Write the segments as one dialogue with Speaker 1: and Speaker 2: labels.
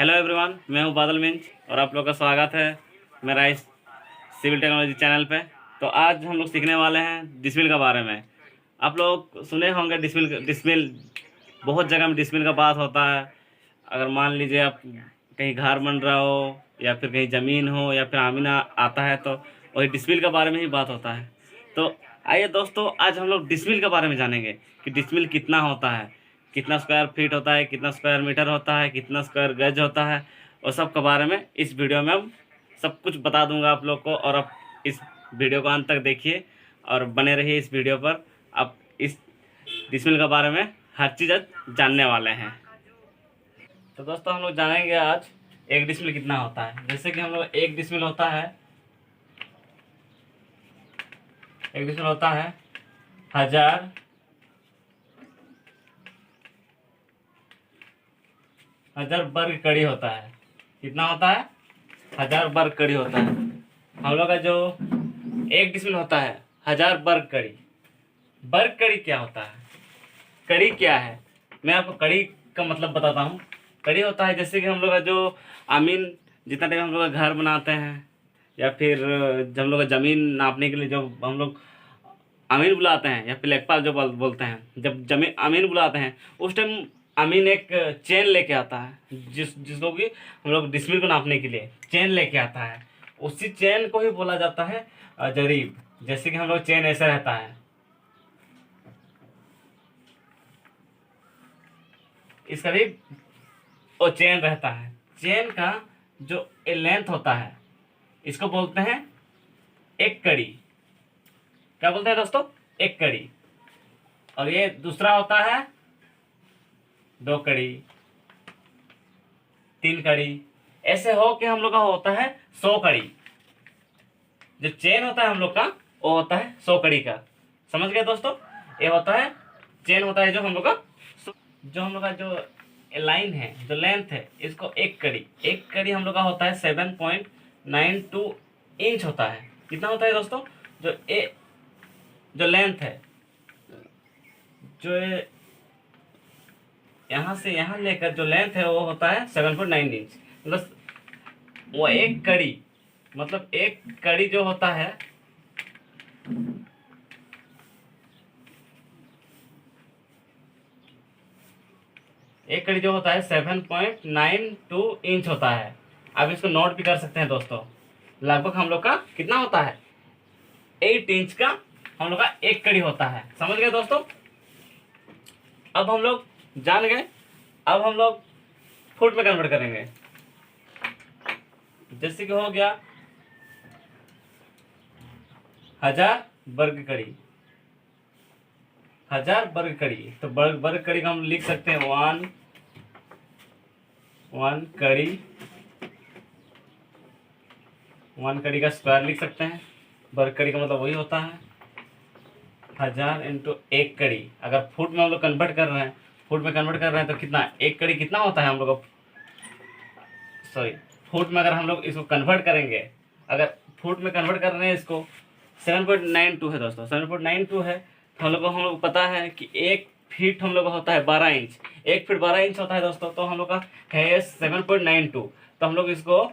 Speaker 1: Hello everyone, मैं हूं बादल मिंज और आप लोग का स्वागत है मेरा इस सिविल टेक्नोलॉजी चैनल पे। तो आज हम लोग सीखने वाले हैं डिसमिल के बारे में। आप लोग सुने होंगे डिसमिल डिसमिल बहुत जगह में डिसमिल का बात होता है। अगर मान लीजिए आप कहीं घर बन रहा हो या फिर कहीं ज़मीन हो या फिर आमीना आता है तो वही डिसमिल के बारे में ही बात होता है। तो आइए दोस्तों, आज हम लोग डिसमिल के बारे में जानेंगे कि डिसमिल कितना होता है, कितना स्क्वायर फीट होता है, कितना स्क्वायर मीटर होता है, कितना स्क्वायर गज होता है, और सब के बारे में इस वीडियो में हम सब कुछ बता दूंगा आप लोग को। और आप इस वीडियो को अंत तक देखिए और बने रहिए इस वीडियो पर। आप इस डिसमिल के बारे में हर चीज़ आज जानने वाले हैं। तो दोस्तों, हम लोग जानेंगे आज एक डिसमिल कितना होता है। जैसे कि हम लोग एक डिसमिल होता है 1000 वर्ग कड़ी होता है। कितना होता है? 1000 वर्ग कड़ी होता है। हम लोग का जो एक डिसमिल होता है 1000 वर्ग कड़ी। वर्ग कड़ी क्या होता है? कड़ी क्या है, मैं आपको कड़ी का मतलब बताता हूँ। कड़ी होता है जैसे कि हम लोग का जो आमीन, जितना टाइम हम लोग का घर बनाते हैं या फिर जब हम लोग का ज़मीन नापने के लिए जो हम लोग आमीन बुलाते हैं या फिर लेखपाल जो बोलते हैं, जब जमीन आमीन बुलाते हैं उस टाइम आमीन एक चेन लेके आता है, जिसको कि हम लोग डिसमिल को नापने के लिए चेन लेके आता है। उसी चेन को ही बोला जाता है जरीब। जैसे कि हम लोग चेन ऐसा रहता है, इसका भी वो चेन रहता है। चेन का जो लेंथ होता है इसको बोलते हैं एक कड़ी। क्या बोलते हैं दोस्तों? एक कड़ी। और ये दूसरा होता है 2 कड़ी, 3 कड़ी, ऐसे हो के हम लोग का होता है 100 कड़ी। जो चेन होता है हम लोग का वो होता है 100 कड़ी का। समझ गए दोस्तों? ये होता है चेन होता है जो हम लोग का, जो हम लोग का जो लाइन है, जो लेंथ है, इसको एक कड़ी हम लोग का होता है 7.92 इंच होता है। कितना होता है दोस्तों? जो लेंथ है, जो यहाँ से यहाँ लेकर जो लेंथ है वो होता है 7.9 इंच। मतलब वो एक कड़ी, मतलब एक कड़ी जो होता है एक कड़ी जो होता है 7.92 इंच होता है। आप इसको नोट भी कर सकते हैं दोस्तों। लगभग हम लोग का कितना होता है? 8 इंच का हम लोग का एक कड़ी होता है। समझ गए दोस्तों? अब हम लोग जान गए। अब हम लोग फुट में कन्वर्ट करेंगे। जैसे कि हो गया 1000 वर्ग कड़ी, 1000 वर्ग कड़ी। तो वर्ग कड़ी का हम लिख सकते हैं वन कड़ी, 1 कड़ी का स्क्वायर लिख सकते हैं। वर्ग कड़ी का मतलब वही होता है 1000 इंटू एक कड़ी। अगर फुट में हम लोग कन्वर्ट कर रहे हैं, तो कितना, एक कड़ी कितना होता है हम लोग का? सॉरी, फुट में अगर हम लोग इसको कन्वर्ट करेंगे, अगर फुट में कन्वर्ट कर रहे हैं इसको, 7.92 है दोस्तों, 7.92 है। तो हम लोग को पता है कि एक फीट हम लोग का होता है 12 इंच। एक फीट 12 इंच होता है दोस्तों। तो हम लोग का है 7.92। तो हम लोग इसको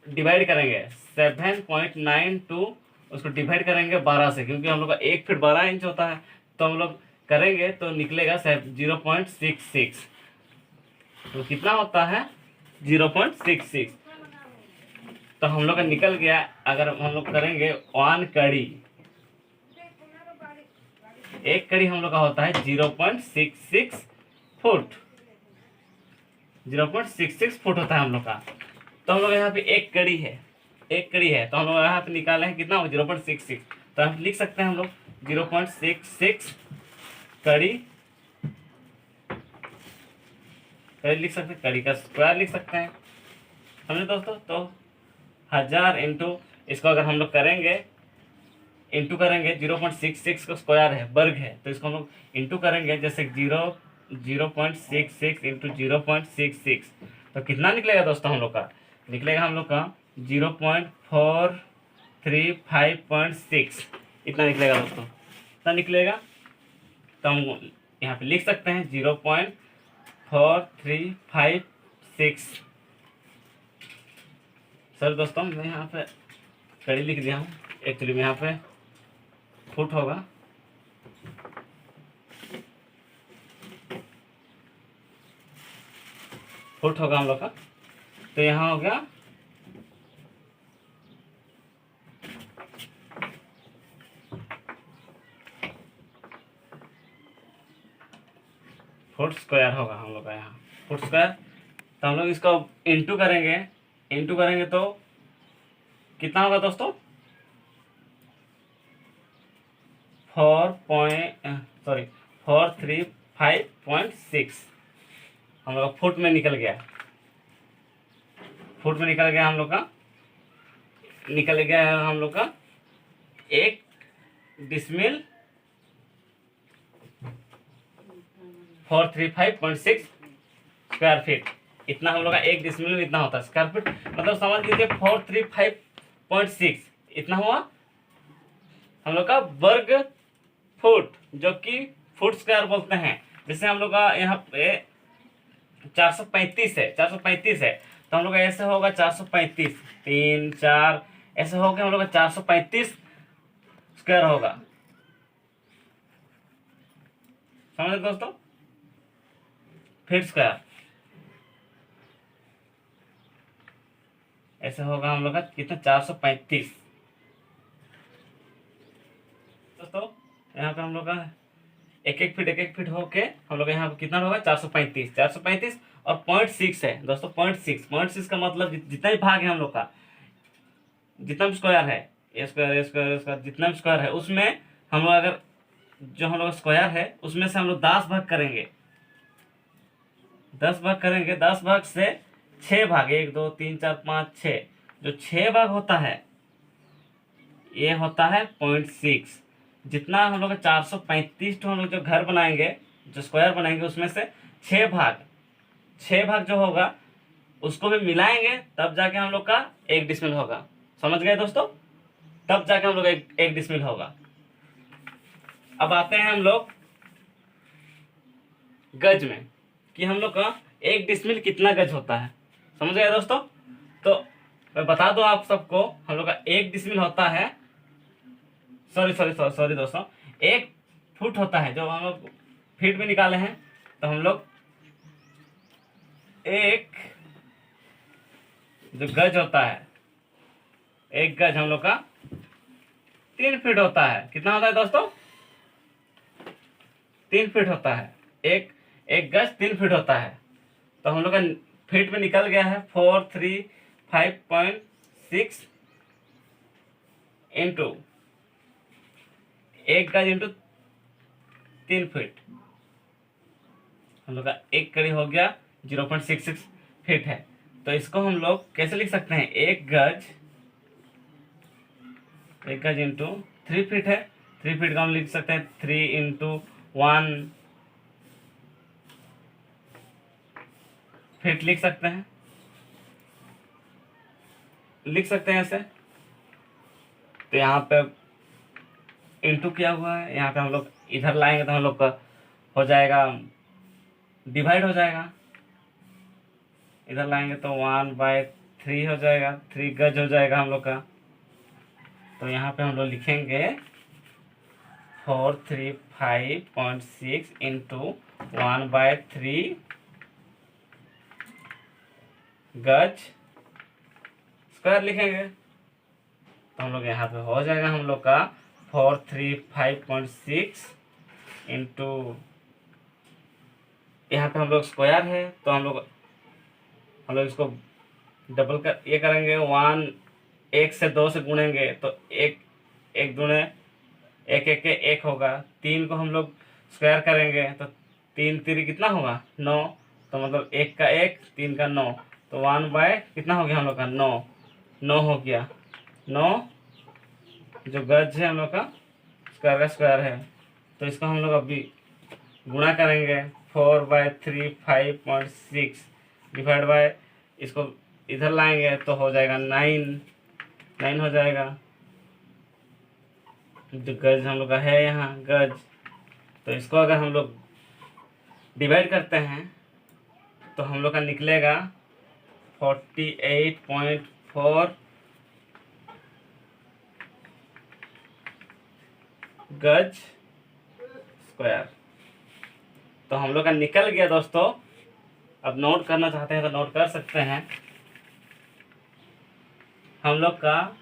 Speaker 1: डिवाइड करेंगे 7.92, उसको डिवाइड करेंगे 12 से, क्योंकि हम लोग का एक फीट 12 इंच होता है। तो हम लोग करेंगे तो निकलेगा 0.66। तो कितना होता है? 0.66। तो हम लोग का निकल गया। अगर हम लोग करेंगे 1 कड़ी, एक कड़ी हम लोग का होता है 0.66 फुट। 0.66 फुट होता है हम लोग का। तो हम लोग यहाँ पे एक कड़ी है, तो हम लोग यहाँ पे निकाले हैं कितना? 0.66। तो हम लिख सकते हैं हम लोग 0.66 कड़ी लिख सकते हैं, कड़ी का स्क्वायर लिख सकते हैं। समझे दोस्तों? तो 1000 इंटू, इसको अगर हम लोग करेंगे, इंटू करेंगे, 0.66 का स्क्वायर है, वर्ग है, तो इसको हम लोग इंटू करेंगे। जैसे 0.66 इंटू 0.66, तो कितना निकलेगा दोस्तों? हम लोग का निकलेगा हम लोग का 0.435.6। इतना निकलेगा दोस्तों, इतना निकलेगा। तो हम यहाँ पे लिख सकते हैं 0.4356 सर दोस्तों मैं यहाँ पे कड़ी लिख दिया हूँ, एक्चुअली में यहाँ पे फुट होगा, फुट होगा हम लोग का। तो यहाँ हो गया फुट स्क्वायर होगा हम लोग का यहाँ फुट स्क्वायर। तो हम लोग इसको इंटू करेंगे, इंटू करेंगे तो कितना होगा दोस्तों, 435.6 हम लोग का फुट में निकल गया, फुट में निकल गया हम लोग का, निकल गया है हम लोग का 1 डिसमिल 435.6 स्क्वायर फीट। इतना हम लोग का 1 डिसमिल में इतना होता है स्क्वायर फीट, मतलब समझ लीजिए 435.6 इतना हुआ हम लोग का वर्ग फुट, जो कि फुट स्क्वायर बोलते हैं। जैसे हम लोग का यहाँ पे 435 है, 435 है, तो हम लोग का ऐसे होगा 435 3 4 ऐसे हो गया हम लोग का 435 स्क्वायर होगा। समझे दोस्तों, फीट स्क्वायर ऐसे होगा हम लोग का कितना 435। दोस्तों यहाँ पे हम लोग का एक एक फीट होके हम लोग यहाँ पे कितना होगा 435 और 0.6 है दोस्तों, 0.6 का मतलब जितना भी भाग है हम लोग का, जितना भी स्क्वायर है, ए स्क्वायर जितना भी स्क्वायर है, उसमें हम लोग अगर जो हम लोग स्क्वायर है उसमें से हम लोग 10 भाग करेंगे, 10 भाग करेंगे, 10 भाग से 6 भाग 1 2 3 4 5 6, जो 6 भाग होता है ये होता है 0.6। जितना हम लोग 435 हम लोग जो घर बनाएंगे, जो स्क्वायर बनाएंगे, उसमें से 6 भाग जो होगा उसको भी मिलाएंगे, तब जाके हम लोग का 1 डिसमिल होगा। समझ गए दोस्तों, तब जाके हम लोग एक डिसमिल होगा। अब आते हैं हम लोग गज में, कि हम लोग का 1 डिसमिल कितना गज होता है। समझ गए दोस्तों, तो मैं बता दूं आप सबको, हम लोग का 1 डिसमिल होता है, सॉरी दोस्तों, 1 फुट होता है, जो हम लोग फीट में निकाले हैं, तो हम लोग एक जो गज होता है, 1 गज हम लोग का 3 फीट होता है। कितना होता है दोस्तों, 3 फीट होता है, एक गज 3 फीट होता है। तो हम लोग का फीट में निकल गया है 435.6 इंटू 1 गज इंटू 3 फीट, हम लोग का एक कड़ी हो गया 0.66 फीट है। तो इसको हम लोग कैसे लिख सकते हैं, 1 गज इंटू 3 फीट है, 3 फीट का हम लिख सकते हैं 3 इंटू 1 फीट लिख सकते हैं, ऐसे। तो यहाँ पे इंटू किया हुआ है, यहाँ पे हम लोग इधर लाएंगे तो हम लोग का हो जाएगा, डिवाइड हो जाएगा, इधर लाएंगे तो 1/3 हो जाएगा, 3 गज हो जाएगा हम लोग का। तो यहाँ पे हम लोग लिखेंगे 435.6 इंटू 1/3 गज स्क्वायर लिखेंगे। तो हम लोग यहाँ पे हो जाएगा हम लोग का 435.6 इंटू, यहाँ पे हम लोग स्क्वायर है, तो हम लोग इसको डबल कर ये करेंगे, 1 से 2 से गुणेंगे तो 1 दूने 1 होगा, 3 को हम लोग स्क्वायर करेंगे तो 3 3 कितना होगा 9, तो मतलब 1 का 1 3 का 9, तो 1 कितना हो गया हम लोग का 9 हो गया, 9 जो गज है हम लोग का स्क्वायर है। तो इसको हम लोग अभी गुणा करेंगे, 4/35.6 डिवाइड बाय, इसको इधर लाएंगे तो हो जाएगा 9 हो जाएगा, जो गज हम लोग का है यहाँ गज। तो इसको अगर हम लोग डिवाइड करते हैं तो हम लोग का निकलेगा 48.5 4 गज स्क्वायर। तो हम लोग का निकल गया दोस्तों। अब नोट करना चाहते हैं तो नोट कर सकते हैं। हम लोग का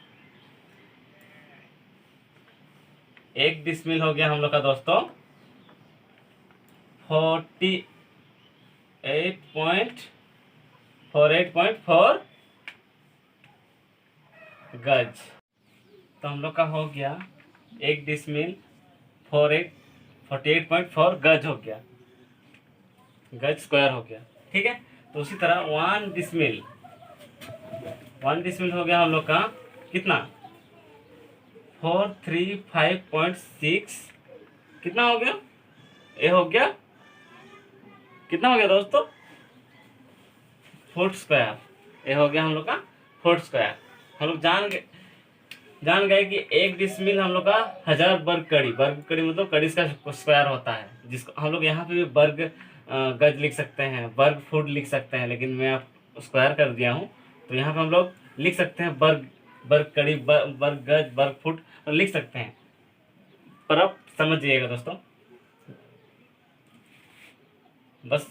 Speaker 1: 1 डिसमिल हो गया हम लोग का दोस्तों 48.48.4 गज। तो हम लोग का हो गया 1 डिसमिल 48.4 गज हो गया, गज स्क्वायर हो गया। ठीक है। तो उसी तरह 1 डिसमिल हो गया हम लोग का कितना 435.6 कितना हो गया, ये हो गया कितना हो गया दोस्तों फुट स्क्वायर। ये हो गया हम लोग का फुट स्क्वायर। हम लोग जान गए कि 1 डिसमिल हम लोग का 1000 वर्ग कड़ी मतलब कड़ी का स्क्वायर होता है, जिसको हम लोग यहाँ पे भी वर्ग गज लिख सकते हैं, वर्ग फुट लिख सकते हैं, लेकिन मैं आप स्क्वायर कर दिया हूँ। तो यहाँ पे हम लोग लिख सकते हैं वर्ग वर्ग कड़ी वर्ग गज वर्ग फुट लिख सकते हैं। पर अब समझिएगा दोस्तों, बस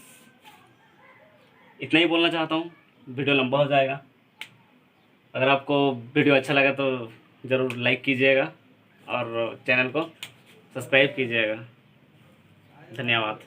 Speaker 1: इतना ही बोलना चाहता हूँ, वीडियो लंबा हो जाएगा। अगर आपको वीडियो अच्छा लगा तो ज़रूर लाइक कीजिएगा और चैनल को सब्सक्राइब कीजिएगा। धन्यवाद।